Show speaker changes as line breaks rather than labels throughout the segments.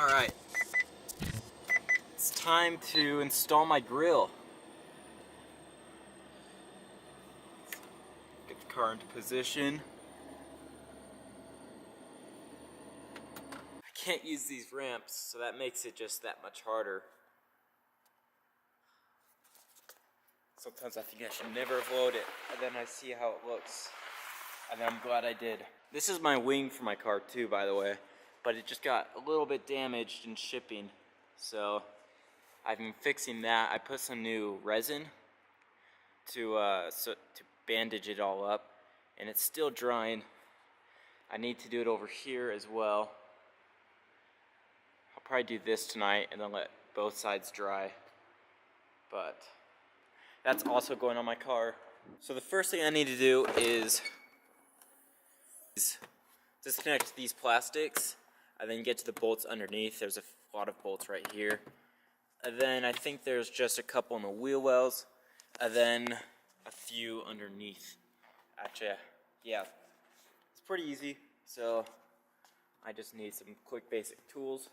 Alright, it's time to install my grill. Get the car into position. I can't use these ramps, so that makes it just that much harder. Sometimes I think I should never have loaded it, and then I see how it looks, and then I'm glad I did. This is my wing for my car too, by the way, but it just got a little bit damaged in shipping, so I've been fixing that. I put some new resin to bandage it all up, and it's still drying. I need to do it over here as well. I'll probably do this tonight and then let both sides dry, but that's also going on my car. So the first thing I need to do is disconnect these plastics and then get to the bolts underneath. There's a lot of bolts right here. And then I think there's just a couple in the wheel wells, and then a few underneath. Actually, yeah, it's pretty easy. So I just need some quick basic tools.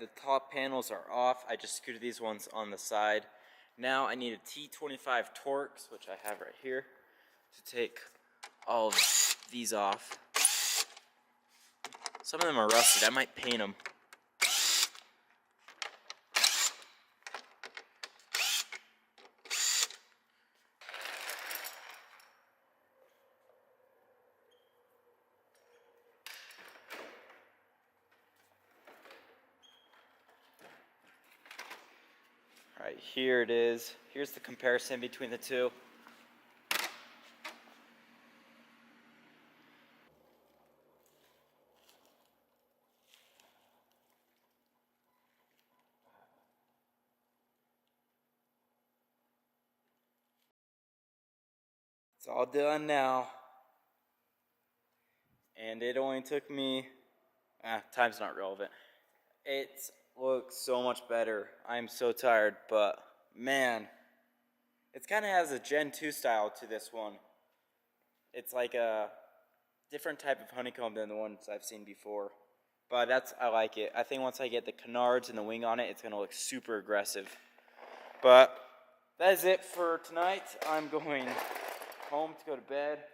The top panels are off. I just screwed these ones on the side. Now I need a T25 Torx, which I have right here, to take all of these off. Some of them are rusted. I might paint them. Alright, here it is. Here's the comparison between the two. It's all done now. And it only took me, time's not relevant. It looks so much better. I'm so tired, but man, it kind of has a Gen 2 style to this one. It's like a different type of honeycomb than the ones I've seen before. But I like it. I think once I get the canards and the wing on it, it's gonna look super aggressive. But that is it for tonight. I'm going home to go to bed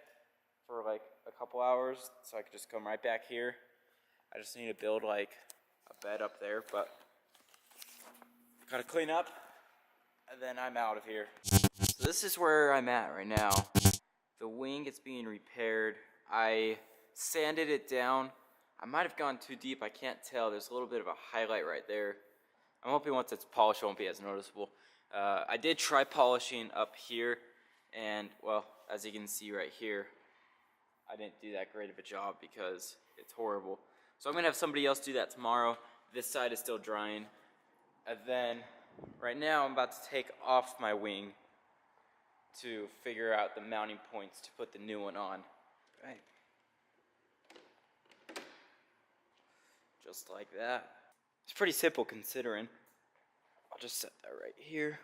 for like a couple hours, so I could just come right back here. I just need to build like a bed up there, but gotta clean up, and then I'm out of here. So this is where I'm at right now. The wing is being repaired. I sanded it down. I might have gone too deep, I can't tell. There's a little bit of a highlight right there. I'm hoping once it's polished it won't be as noticeable. I did try polishing up here, and well, as you can see right here, I didn't do that great of a job because it's horrible. So I'm gonna have somebody else do that tomorrow. This side is still drying. And then, right now I'm about to take off my wing to figure out the mounting points to put the new one on. Right. Just like that. It's pretty simple considering. I'll just set that right here.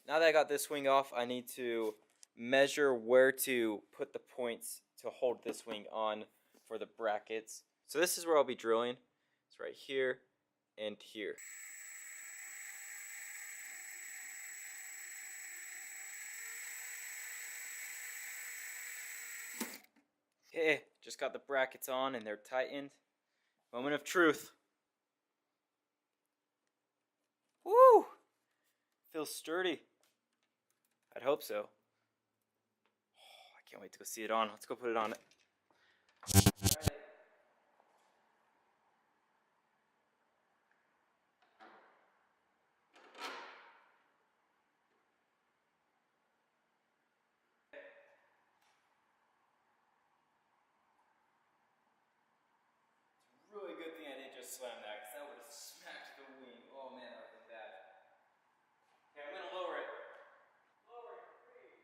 Now that I got this wing off, I need to measure where to put the points to hold this wing on for the brackets. So this is where I'll be drilling. It's right here and here. Okay, just got the brackets on and they're tightened. Moment of truth. Woo! Feels sturdy. I'd hope so. Oh, I can't wait to go see it on. Let's go put it on. Really good thing I didn't just slam that, because that would have smacked the wing. Oh man, that would have been bad. Okay, I'm gonna lower it. Lower it. 3,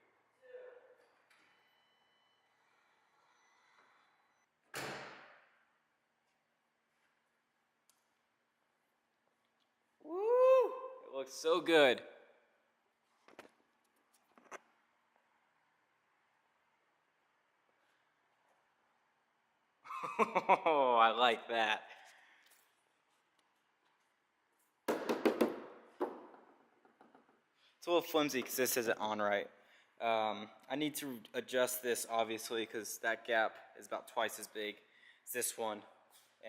2. Woo! It looks so good. Oh, I like that. It's a little flimsy because this isn't on right. I need to adjust this obviously because that gap is about twice as big as this one,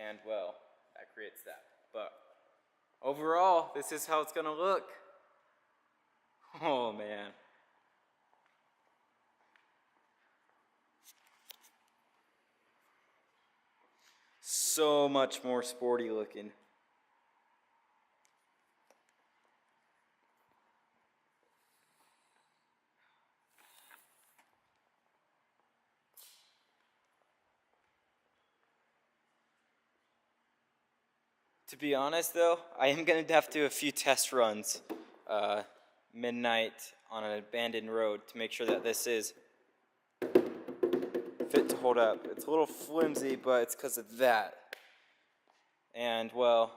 and well, that creates that. But overall, this is how it's gonna look. Oh man. So much more sporty looking. To be honest though, I am gonna have to do a few test runs midnight on an abandoned road to make sure that this is fit to hold up. It's a little flimsy, but it's because of that. And well,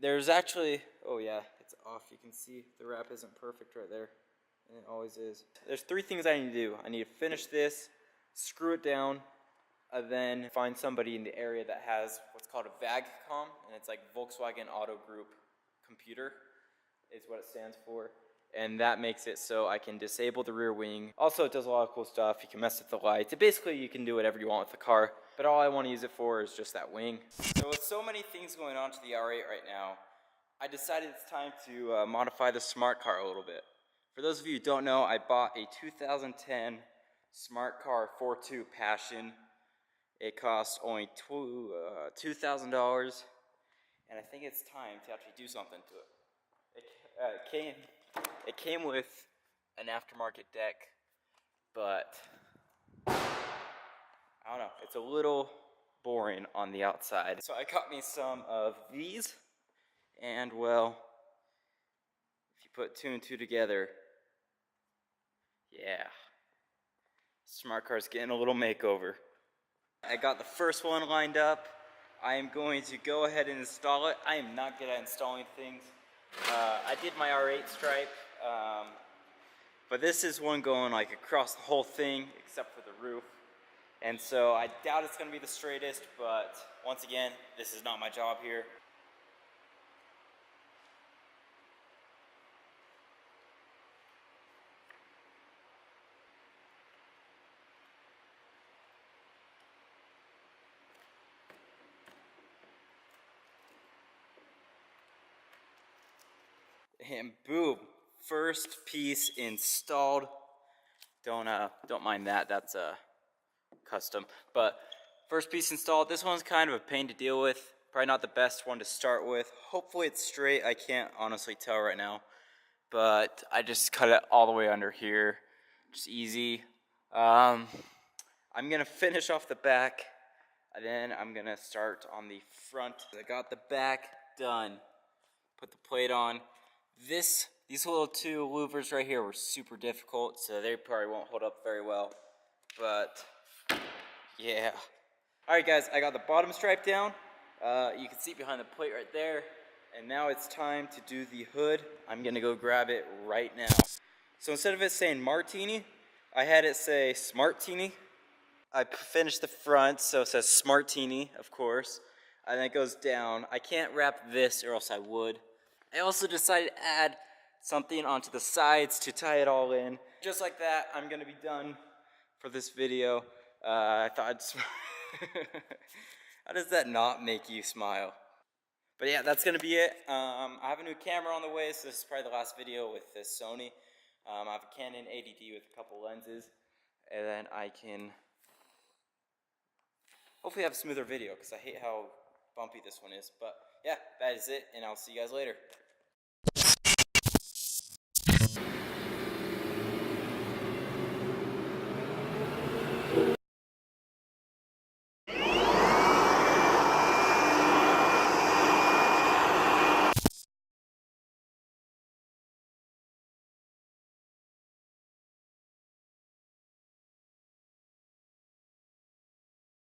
there's actually, oh yeah, it's off. You can see the wrap isn't perfect right there, and it always is. There's three things I need to do. I need to finish this, screw it down, and then find somebody in the area that has what's called a VAGCOM, and it's like Volkswagen Auto Group Computer is what it stands for. And that makes it so I can disable the rear wing. Also, it does a lot of cool stuff. You can mess with the lights. Basically, you can do whatever you want with the car, but all I want to use it for is just that wing. So with so many things going on to the R8 right now, I decided it's time to modify the smart car a little bit. For those of you who don't know, I bought a 2010 Smart Car 4.2 Passion. It costs only $2,000, and I think it's time to actually do something to it. It came with an aftermarket deck, but I don't know, it's a little boring on the outside. So I got me some of these, and well, if you put two and two together, yeah, smart car's getting a little makeover. I got the first one lined up. I am going to go ahead and install it. I am not good at installing things. I did my R8 stripe, but this is one going like across the whole thing except for the roof. And so I doubt it's going to be the straightest, but once again, this is not my job here. And boom, first piece installed. Don't mind that. That's custom. But first piece installed. This one's kind of a pain to deal with. Probably not the best one to start with. Hopefully it's straight. I can't honestly tell right now. But I just cut it all the way under here. Just easy. I'm gonna finish off the back, and then I'm gonna start on the front. I got the back done. Put the plate on. These little two louvers right here were super difficult, so they probably won't hold up very well. But yeah. Alright guys, I got the bottom stripe down. You can see behind the plate right there. And now it's time to do the hood. I'm gonna go grab it right now. So instead of it saying Martini, I had it say Smartini. I finished the front, so it says Smartini, of course. And then it goes down. I can't wrap this or else I would. I also decided to add something onto the sides to tie it all in. Just like that, I'm gonna be done for this video. I thought I'd How does that not make you smile? But yeah, that's gonna be it. I have a new camera on the way, so this is probably the last video with this Sony. I have a Canon 80D with a couple lenses, and then I can hopefully have a smoother video because I hate how bumpy this one is. But yeah, that is it, and I'll see you guys later.